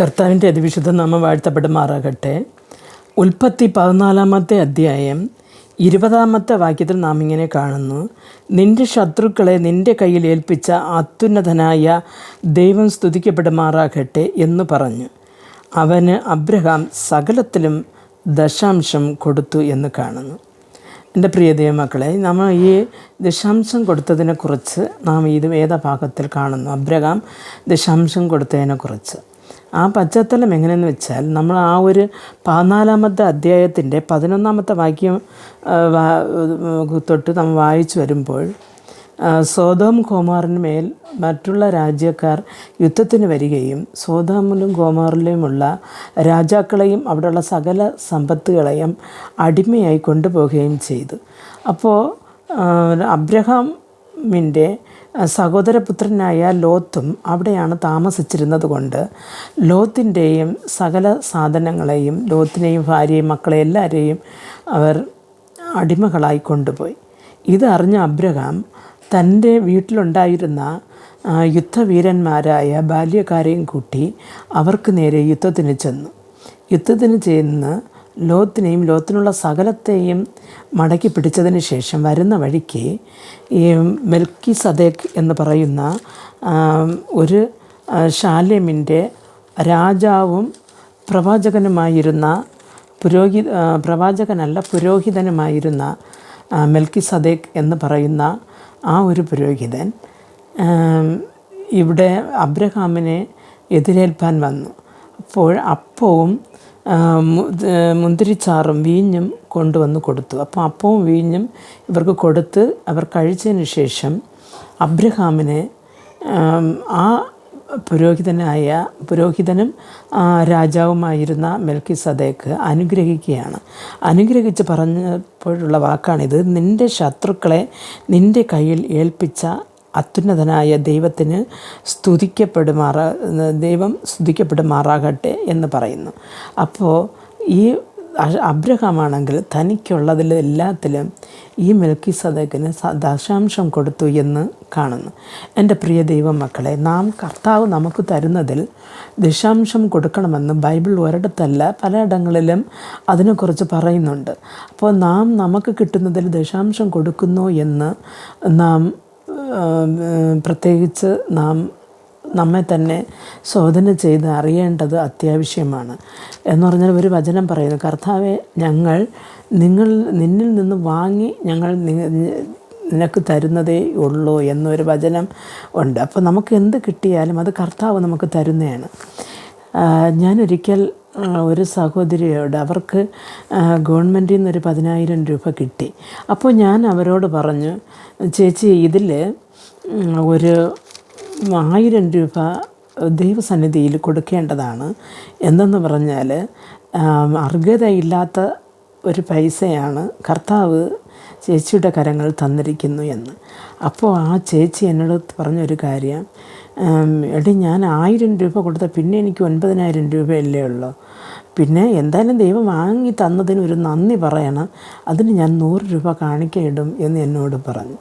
കർത്താവിൻ്റെ അതിവിശുദ്ധ നാമം വാഴ്ത്തപ്പെടുമാറാകട്ടെ. ഉൽപ്പത്തി 14 അധ്യായം 20 വാക്യത്തിൽ നാം ഇങ്ങനെ കാണുന്നു: നിന്റെ ശത്രുക്കളെ നിന്റെ കയ്യിൽ ഏൽപ്പിച്ച അത്യുന്നതനായ ദൈവം സ്തുതിക്കപ്പെടുമാറാകട്ടെ എന്ന് പറഞ്ഞു. അവന് അബ്രഹാം സകലത്തിലും ദശാംശം കൊടുത്തു എന്ന് കാണുന്നു. എൻ്റെ പ്രിയ ദൈവമക്കളെ, നമ്മൾ ഈ ദശാംശം കൊടുത്തതിനെക്കുറിച്ച് നാം ഇത് വേദഭാഗത്തിൽ കാണുന്നു. അബ്രഹാം ദശാംശം കൊടുത്തതിനെക്കുറിച്ച് ആ പശ്ചാത്തലം എങ്ങനെയെന്ന് വെച്ചാൽ, നമ്മൾ ആ ഒരു 14 അധ്യായത്തിൻ്റെ 11 വാക്യം തൊട്ട് നമ്മൾ വായിച്ചു വരുമ്പോൾ, സോദോം ഗോമോറിന്മേൽ മറ്റുള്ള രാജ്യക്കാർ യുദ്ധത്തിന് വരികയും സോദോമിലും ഗോമോറിലുമുള്ള രാജാക്കളെയും അവിടെയുള്ള സകല സമ്പത്തുകളെയും അടിമയായി കൊണ്ടുപോവുകയും ചെയ്തു. അപ്പോൾ അബ്രഹാമിൻ്റെ സഹോദരപുത്രനായ ലോത്തും അവിടെയാണ് താമസിച്ചിരുന്നത് കൊണ്ട് ലോത്തിൻ്റെയും സകല സാധനങ്ങളെയും, ലോത്തിനെയും ഭാര്യയും മക്കളെയും എല്ലാവരെയും അവർ അടിമകളായി കൊണ്ടുപോയി. ഇതറിഞ്ഞ അബ്രഹാം തൻ്റെ വീട്ടിലുണ്ടായിരുന്ന യുദ്ധവീരന്മാരായ ബാല്യക്കാരെയും കൂട്ടി അവർക്ക് നേരെ യുദ്ധത്തിന് ചെന്ന് ലോത്തിനെയും ലോത്തിനുള്ള സകലത്തെയും മടക്കി പിടിച്ചതിന് ശേഷം വരുന്ന വഴിക്ക് ഈ മെൽക്കിസദേക്ക് എന്ന് പറയുന്ന ഒരു ശാലേമിൻ്റെ രാജാവും പ്രവാചകനുമായിരുന്ന പുരോഹിതനുമായിരുന്ന മെൽക്കിസദേക്ക് എന്ന് പറയുന്ന ആ ഒരു പുരോഹിതൻ ഇവിടെ അബ്രഹാമിനെ എതിരേൽപ്പാൻ വന്നു. അപ്പോൾ അപ്പവും മുന്തിരിച്ചാറും വീഞ്ഞും കൊണ്ടുവന്ന് കൊടുത്തു. അപ്പോൾ അപ്പവും വീഞ്ഞും ഇവർക്ക് കൊടുത്ത് അവർ കഴിച്ചതിന് ശേഷം അബ്രഹാമിനെ ആ പുരോഹിതനും രാജാവുമായിരുന്ന മെൽക്കിസദേക്ക് അനുഗ്രഹിക്കുകയാണ്. അനുഗ്രഹിച്ച് പറഞ്ഞപ്പോഴുള്ള വാക്കാണിത്: നിൻ്റെ ശത്രുക്കളെ നിൻ്റെ കയ്യിൽ ഏൽപ്പിച്ച അത്യുന്നതനായ ദൈവം സ്തുതിക്കപ്പെടുമാറാകട്ടെ എന്ന് പറയുന്നു. അപ്പോൾ ഈ അബ്രഹാമാണെങ്കിൽ തനിക്കുള്ളതിലെല്ലാത്തിലും ഈ മെൽക്കിസദേക്കിന് ദശാംശം കൊടുത്തു എന്ന് കാണുന്നു. എൻ്റെ പ്രിയ ദൈവമക്കളെ, കർത്താവ് നമുക്ക് തരുന്നതിൽ ദശാംശം കൊടുക്കണമെന്ന് ബൈബിൾ ഒരിടത്തല്ല പലയിടങ്ങളിലും അതിനെക്കുറിച്ച് പറയുന്നുണ്ട്. അപ്പോൾ നമുക്ക് കിട്ടുന്നതിൽ ദശാംശം കൊടുക്കുന്നു എന്ന് പ്രത്യേകിച്ച് നമ്മെ തന്നെ ശോധന ചെയ്ത് അറിയേണ്ടത് അത്യാവശ്യമാണ്. എന്ന് പറഞ്ഞാൽ ഒരു വചനം പറയുന്നു: കർത്താവെ, ഞങ്ങൾ നിന്നിൽ നിന്ന് വാങ്ങി ഞങ്ങൾ നിനക്ക് തരുന്നതേ ഉള്ളൂ എന്നൊരു വചനം ഉണ്ട്. അപ്പോൾ നമുക്ക് എന്ത് കിട്ടിയാലും അത് കർത്താവ് നമുക്ക് തരുന്നതാണ്. ഞാനൊരിക്കൽ ഒരു സഹോദരിയോട്, അവർക്ക് ഗവൺമെൻറ്റിൽ നിന്നൊരു 10,000 രൂപ കിട്ടി. അപ്പോൾ ഞാൻ അവരോട് പറഞ്ഞു, ചേച്ചി, ഇതിൽ ഒരു 1000 രൂപ ദൈവസന്നിധിയിൽ കൊടുക്കേണ്ടതാണ്. എന്തെന്ന് പറഞ്ഞാൽ അർഹതയില്ലാത്ത ഒരു പൈസയാണ് കർത്താവ് ചേച്ചിയുടെ കരങ്ങൾ തന്നിരിക്കുന്നു എന്ന്. അപ്പോൾ ആ ചേച്ചി എന്നോട് പറഞ്ഞൊരു കാര്യം: എടി, ഞാൻ 1000 രൂപ കൊടുത്ത പിന്നെ എനിക്ക് 9,000 രൂപയല്ലേ ഉള്ളൂ. പിന്നെ എന്തായാലും ദൈവം വാങ്ങി തന്നതിന് ഒരു നന്ദി പറയണം, അതിന് ഞാൻ 100 രൂപ കാണിക്കയിടും എന്ന് എന്നോട് പറഞ്ഞു.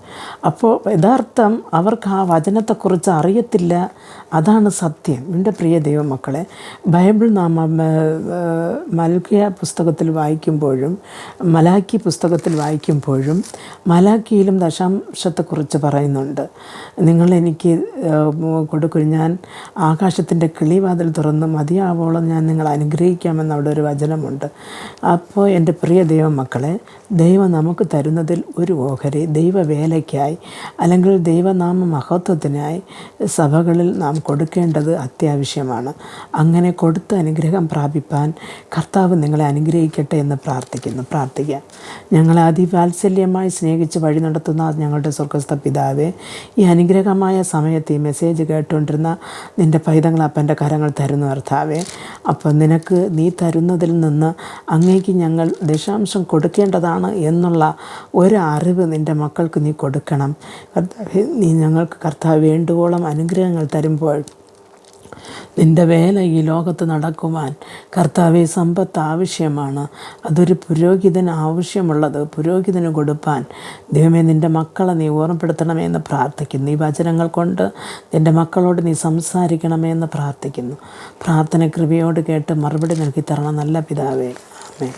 അപ്പോൾ യഥാർത്ഥം അവർക്ക് ആ വചനത്തെക്കുറിച്ച് അറിയത്തില്ല. അതാണ് സത്യം. എൻ്റെ പ്രിയ ദൈവമക്കളെ, ബൈബിൾ നാം മലാക്കി പുസ്തകത്തിൽ വായിക്കുമ്പോഴും മലാക്കിയിലും ദശാംശത്തെക്കുറിച്ച് പറയുന്നുണ്ട്. നിങ്ങളെനിക്ക് കൊടുക്കും, ഞാൻ ആകാശത്തിൻ്റെ കിളിവാതിൽ തുറന്ന് മതിയാവോളം ഞാൻ നിങ്ങളെ അനുഗ്രഹിക്കാമെന്ന് അവിടെ ഒരു വചനമുണ്ട്. അപ്പോൾ എൻ്റെ പ്രിയ ദൈവമക്കളെ, ദൈവം നമുക്ക് തരുന്നതിൽ ഒരു ഓഹരി ദൈവവേലയ്ക്കായി അല്ലെങ്കിൽ ദൈവനാമ മഹത്വത്തിനായി സഭകളിൽ നാം കൊടുക്കേണ്ടത് അത്യാവശ്യമാണ്. അങ്ങനെ കൊടുത്ത് അനുഗ്രഹം പ്രാപിപ്പാൻ കർത്താവ് നിങ്ങളെ അനുഗ്രഹിക്കട്ടെ എന്ന് പ്രാർത്ഥിക്കാം. ഞങ്ങളെ അതിവാത്സല്യമായി സ്നേഹിച്ച് വഴി നടത്തുന്ന ഞങ്ങളുടെ സ്വർഗ്ഗസ്ഥ പിതാവേ, ഈ അനുഗ്രഹമായ സമയത്ത് ഈ മെസ്സേജ് കേട്ടുകൊണ്ടിരുന്ന നിൻ്റെ പൈതങ്ങൾ അപ്പൻ്റെ കരങ്ങൾ തരുന്നു കർത്താവേ. അപ്പോൾ നീ തരുന്നതിൽ നിന്ന് അങ്ങേക്ക് ഞങ്ങൾ ദശാംശം കൊടുക്കേണ്ടതാണ് എന്നുള്ള ഒരു അറിവ് നിൻ്റെ മക്കൾക്ക് നീ കൊടുക്കണം കർത്താവേ. നീ ഞങ്ങൾക്ക് കർത്താവ് വേണ്ടുവോളം അനുഗ്രഹങ്ങൾ തരുമ്പോൾ നിൻ്റെ വേല ഈ ലോകത്ത് നടക്കുവാൻ കർത്താവെ സമ്പത്ത് ആവശ്യമാണ്. അതൊരു പുരോഹിതന് ആവശ്യമുള്ളത് പുരോഹിതന് കൊടുപ്പാൻ ദൈവമേ നിൻ്റെ മക്കളെ നീ ഓർമ്മപ്പെടുത്തണമേ എന്ന് പ്രാർത്ഥിക്കുന്നു. ഈ വചനങ്ങൾ കൊണ്ട് നിൻ്റെ മക്കളോട് നീ സംസാരിക്കണമേ എന്ന് പ്രാർത്ഥിക്കുന്നു. പ്രാർത്ഥന കൃപയോട് കേട്ട് മറുപടി നൽകി തരണം നല്ല പിതാവേ. ആമേൻ.